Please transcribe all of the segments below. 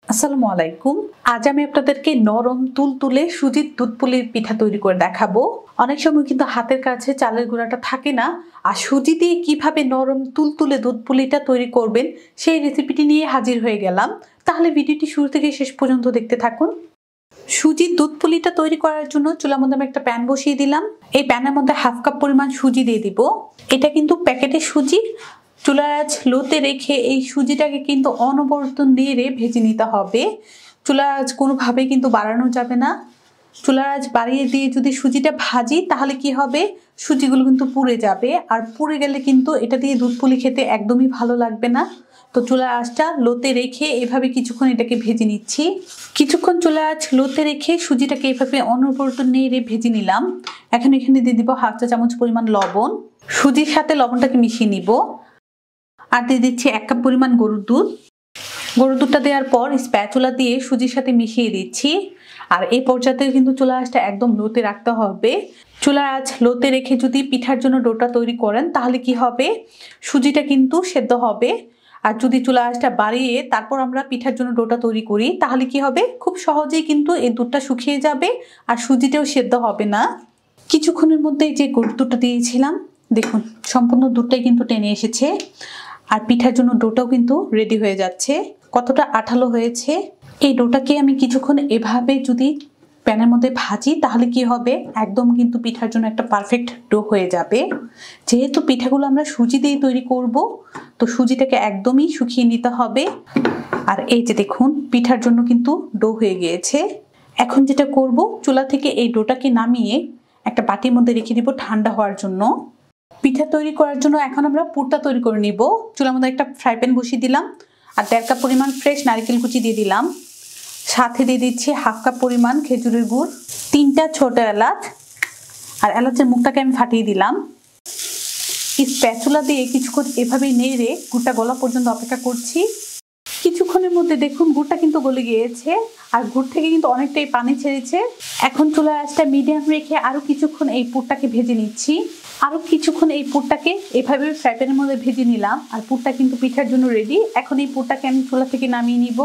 আসসালামু আলাইকুম। আজ আমি আপনাদেরকে নরম তুলতুলে সুজির দুধ পুলির পিঠা তৈরি করে দেখাবো। অনেক সময় কিন্তু হাতের কাছে চালের গুঁড়াটা থাকে না, আর সুজি দিয়ে কিভাবে নরম তুলতুলে দুধ পুলিটা তৈরি করবেন সেই রেসিপিটি নিয়ে হাজির হয়ে গেলাম। তাহলে ভিডিওটি শুরু থেকে শেষ পর্যন্ত দেখতে থাকুন। সুজির দুধ পুলিটা তৈরি করার জন্য চুলার মধ্যে আমি একটা প্যান বসিয়ে দিলাম। এই প্যানের মধ্যে হাফ কাপ পরিমাণ সুজি দিয়ে দিব। এটা কিন্তু প্যাকেটের সুজি। চুলার আঁচ লোতে রেখে এই সুজিটাকে কিন্তু অনবরত নেড়ে ভেজে নিতে হবে। চুলার আঁচ কোনোভাবে কিন্তু বাড়ানো যাবে না। চুলার আঁচ বাড়িয়ে দিয়ে যদি সুজিটা ভাজি তাহলে কি হবে, সুজিগুলো কিন্তু পুড়ে যাবে, আর পুড়ে গেলে কিন্তু এটা দিয়ে দুধ পুলি খেতে একদমই ভালো লাগবে না। তো চুলার আঁচটা লোতে রেখে এভাবে কিছুক্ষণ এটাকে ভেজে নিচ্ছি। কিছুক্ষণ চুলার আঁচ লোতে রেখে সুজিটাকে এভাবে অনবরত নেড়ে ভেজে নিলাম। এখন এখানে দিয়ে দিব হাফ চা চামচ পরিমাণ লবণ। সুজির সাথে লবণটাকে মিশিয়ে নিব। আর দিয়ে দিচ্ছি 1 কাপ পরিমাণ গরুর দুধ। গরুর দুধটা দেওয়ার পর স্প্যাচুলা দিয়ে সুজির সাথে মিশিয়ে দিচ্ছি। আর এই পর্যায়ে কিন্তু চুলার আঁচটা একদম লোতে রাখতে হবে। চুলার আঁচ লোতে রেখে যদি পিঠার জন্য ডোটা তৈরি করেন তাহলে কি হবে, সুজিটা কিন্তু সেদ্ধ হবে। আর যদি চুলার আঁচটা বাড়িয়ে তারপর আমরা পিঠার জন্য ডোটা তৈরি করি তাহলে কি হবে, খুব সহজেই কিন্তু এই দুধটা শুকিয়ে যাবে আর সুজিটাও সেদ্ধ হবে না। কিছুক্ষণের মধ্যে যে গরুর দুধটা দিয়েছিলাম, দেখুন সম্পূর্ণ দুধটাই কিন্তু টেনে এসেছে। আর পিঠার জন্য ডোটাও কিন্তু রেডি হয়ে যাচ্ছে। কতটা আঠালো হয়েছে। এই ডোটাকে আমি কিছুক্ষণ এভাবে যদি প্যানের মধ্যে ভাজি তাহলে কি হবে, একদম কিন্তু পিঠার জন্য একটা পারফেক্ট ডো হয়ে যাবে। যেহেতু পিঠাগুলো আমরা সুজি দিয়ে তৈরি করব, তো সুজিটাকে একদমই শুকিয়ে নিতে হবে। আর এই যে দেখুন পিঠার জন্য কিন্তু ডো হয়ে গিয়েছে। এখন যেটা করব, চুলা থেকে এই ডোটাকে নামিয়ে একটা বাটির মধ্যে রেখে দিব ঠান্ডা হওয়ার জন্য। পিঠা তৈরি করার জন্য এখন আমরা পুরটা তৈরি করে নিব। চুলার মধ্যে একটা ফ্রাই প্যান বসিয়ে দিলাম আর 1.5 কাপ পরিমাণ ফ্রেশ নারকেল কুচি দিয়ে দিলাম। সাথে দিয়ে দিচ্ছি হাফ কাপ পরিমাণ খেজুরের গুড়, 3টা ছোট এলাচ, আর এলাচের মুখটাকে আমি ফাটিয়ে দিলাম। স্প্যাচুলা দিয়ে কিছুক্ষণ এভাবেই নেড়ে গুড়টা গলা পর্যন্ত অপেক্ষা করছি। কিছুক্ষণের মধ্যে দেখুন গুড়টা কিন্তু গলে গিয়েছে আর গুড় থেকে কিন্তু অনেকটাই পানি ছেড়েছে। এখন চুলার আঁচটা মিডিয়াম রেখে আরো কিছুক্ষণ এই পুরটাকে ভেজে নিচ্ছি। আরো কিছুক্ষণ এই পুরটাকে এভাবে ফ্রাই প্যানের মধ্যে ভেজে নিলাম আর পুরটা কিন্তু পিঠার জন্য রেডি। এখন এই পুরটাকে আমি চুলা থেকে নামিয়ে নিব।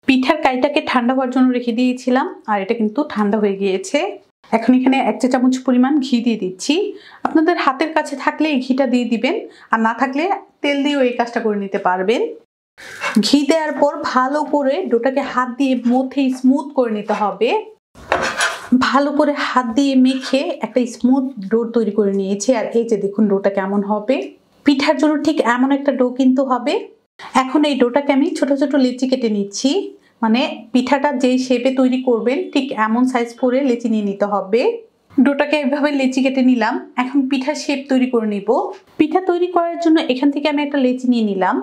পিঠার কাইটাকে ঠান্ডা হওয়ার জন্য রেখে দিয়েছিলাম আর এটা কিন্তু ঠান্ডা হয়ে গিয়েছে। এখন এখানে 1 চা চামচ পরিমাণ ঘি দিয়ে দিচ্ছি। আপনাদের হাতের কাছে থাকলে এই ঘিটা দিয়ে দিবেন, আর না থাকলে তেল দিয়েও এই কাজটা করে নিতে পারবেন। ঘি দেওয়ার পর ভালো করে ডোটাকে হাত দিয়ে মথে স্মুথ করে নিতে হবে। ভালো করে হাত দিয়ে মেখে একটা স্মুথ ডো তৈরি করে নিয়েছি। আর এই যে দেখুন ডোটা কেমন হবে, পিঠার জন্য ঠিক এমন একটা ডো কিন্তু হবে। এখন এই ডোটাকে আমি ছোট ছোট লেচি কেটে নিচ্ছি, মানে পিঠাটা যেই শেপে তৈরি করবেন ঠিক এমন সাইজ করে লেচি নিয়ে নিতে হবে। ডোটাকে এভাবে লেচি কেটে নিলাম। এখন পিঠার শেপ তৈরি করে নিব। পিঠা তৈরি করার জন্য এখান থেকে আমি একটা লেচি নিয়ে নিলাম।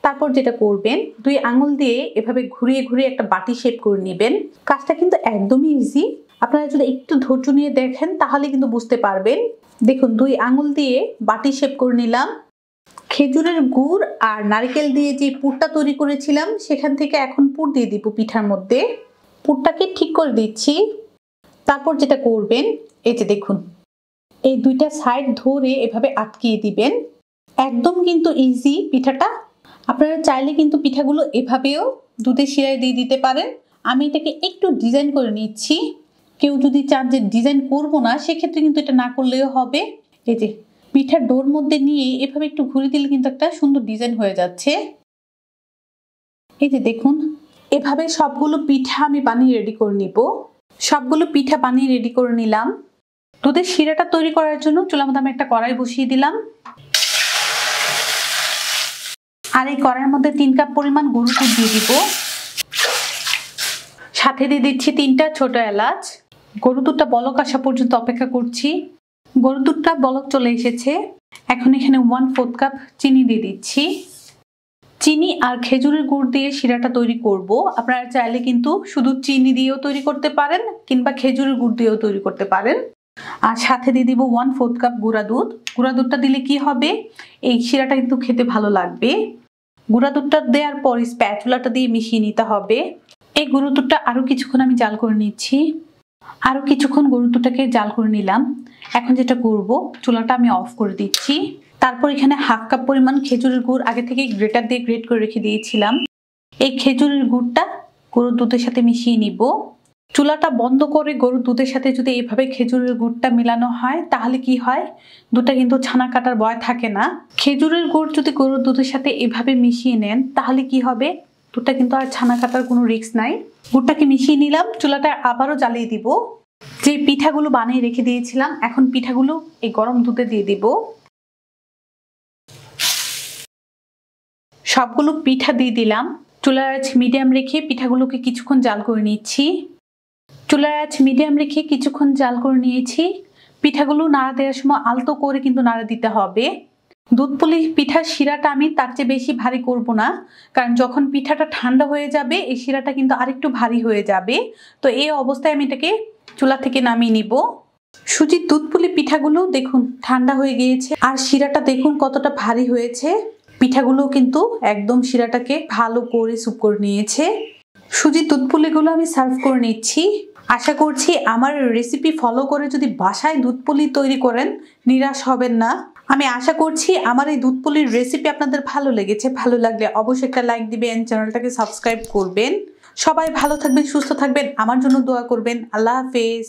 তারপর যেটা করবেন, 2 আঙুল দিয়ে এভাবে ঘুরিয়ে ঘুরিয়ে একটা বাটি শেপ করে নেবেন। কাজটা কিন্তু একদমই ইজি। আপনারা যদি একটু ধৈর্য নিয়ে দেখেন তাহলে কিন্তু বুঝতে পারবেন। দেখুন 2 আঙুল দিয়ে বাটি শেপ করে নিলাম। খেজুরের গুড় আর নারকেল দিয়ে যে পুরটা তৈরি করেছিলাম সেখান থেকে এখন পুর দিয়ে দিব পিঠার মধ্যে। পুরটাকে ঠিক করে দিচ্ছি। তারপর যেটা করবেন, এই যে দেখুন এই 2টা সাইড ধরে এভাবে আটকিয়ে দিবেন। একদম কিন্তু ইজি পিঠাটা। আপনারা চাইলে কিন্তু পিঠাগুলো এভাবেও দুধের শিরায় দিয়ে দিতে পারেন। আমি এটাকে একটু ডিজাইন করে নিচ্ছি। কেউ যদি চান যে ডিজাইন করব না, সেক্ষেত্রে কিন্তু এটা না করলেও হবে। এই যে পিঠার ডোর মধ্যে নিয়ে এভাবে একটু ঘুরে দিলে কিন্তু একটা সুন্দর ডিজাইন হয়ে যাচ্ছে। এই যে দেখুন এভাবে সবগুলো পিঠা আমি বানিয়ে রেডি করে নিব। সবগুলো পিঠা বানিয়ে রেডি করে নিলাম। দুধের শিরাটা তৈরি করার জন্য চুলার মধ্যে আমি একটা কড়াই বসিয়ে দিলাম। আর এই কড়াইয়ের মধ্যে 3 কাপ পরিমাণ গরুর দুধ দিয়ে দিব। সাথে দিয়ে দিচ্ছি 3টা ছোট এলাচ। গরুর দুধটা বলক আসা পর্যন্ত অপেক্ষা করছি। গরুর দুধটা বলক চলে এসেছে। এখন এখানে 1/4 কাপ চিনি দিয়ে দিচ্ছি। চিনি আর খেজুরের গুড় দিয়ে শিরাটা তৈরি করব। আপনারা চাইলে কিন্তু শুধু চিনি দিয়েও তৈরি করতে পারেন কিংবা খেজুরের গুড় দিয়েও তৈরি করতে পারেন। আর সাথে দিয়ে দিব 1/4 কাপ গুঁড়া দুধ। গুঁড়া দুধটা দিলে কি হবে, এই শিরাটা কিন্তু খেতে ভালো লাগবে। গুঁড়া দুধটা দেওয়ার পর স্প্যাচুলাটা দিয়ে মিশিয়ে নিতে হবে। এই গরুর দুধটা আরো কিছুক্ষণ আমি জাল করে নিচ্ছি। আরো কিছুক্ষণ গরুর দুধটাকে জাল করে নিলাম। এখন যেটা করব, চুলাটা আমি অফ করে দিচ্ছি। তারপর এখানে হাফ কাপ পরিমাণ খেজুরের গুড় আগে থেকে গ্রেটার দিয়ে গ্রেট করে রেখে দিয়েছিলাম। এই খেজুরের গুড়টা গরুর দুধের সাথে মিশিয়ে নিব। চুলাটা বন্ধ করে গরুর দুধের সাথে যদি এইভাবে খেজুরের গুড়টা মিলানো হয় তাহলে কি হয়, দুধটা কিন্তু ছানা কাটার ভয় থাকে না। খেজুরের গুড় যদি গরুর দুধের সাথে এভাবে মিশিয়ে নেন তাহলে কি হবে, দুধটা কিন্তু আর ছানা কাটার কোনো রিস্ক নাই। গুড়টাকে মিশিয়ে নিলাম, চুলাটা আবারও জ্বালিয়ে দিব। যে পিঠাগুলো বানিয়ে রেখে দিয়েছিলাম এখন পিঠাগুলো এই গরম দুধে দিয়ে দিব। সবগুলো পিঠা দিয়ে দিলাম। চুলার আঁচ মিডিয়াম রেখে পিঠাগুলোকে কিছুক্ষণ জাল করে নিচ্ছি। চুলার আঁচ মিডিয়াম রেখে কিছুক্ষণ জাল করে নিয়েছি। পিঠাগুলো নাড়া দেওয়ার সময় আলতো করে কিন্তু নাড়া দিতে হবে। দুধ পুলি পিঠার শিরাটা আমি তার চেয়ে বেশি ভারী করব না, কারণ যখন পিঠাটা ঠান্ডা হয়ে যাবে এই শিরাটা কিন্তু আরেকটু ভারী হয়ে যাবে। তো এই অবস্থায় আমি এটাকে চুলা থেকে নামিয়ে নিব। সুজির দুধ পুলি পিঠাগুলো দেখুন ঠান্ডা হয়ে গিয়েছে, আর শিরাটা দেখুন কতটা ভারী হয়েছে। পিঠাগুলো কিন্তু একদম শিরাটাকে ভালো করে স্যুপ করে নিয়েছে। সুজির দুধ পুলিগুলো আমি সার্ভ করে নিচ্ছি। আশা করছি আমার রেসিপি ফলো করে যদি বাসায় দুধ পুলি তৈরি করেন নিরাশ হবেন না। আমি আশা করছি আমার এই দুধ পুলির রেসিপি আপনাদের ভালো লেগেছে। ভালো লাগলে অবশ্যই একটা লাইক দিবেন, চ্যানেলটাকে সাবস্ক্রাইব করবেন। সবাই ভালো থাকবেন, সুস্থ থাকবেন, আমার জন্য দোয়া করবেন। আল্লাহ হাফেজ।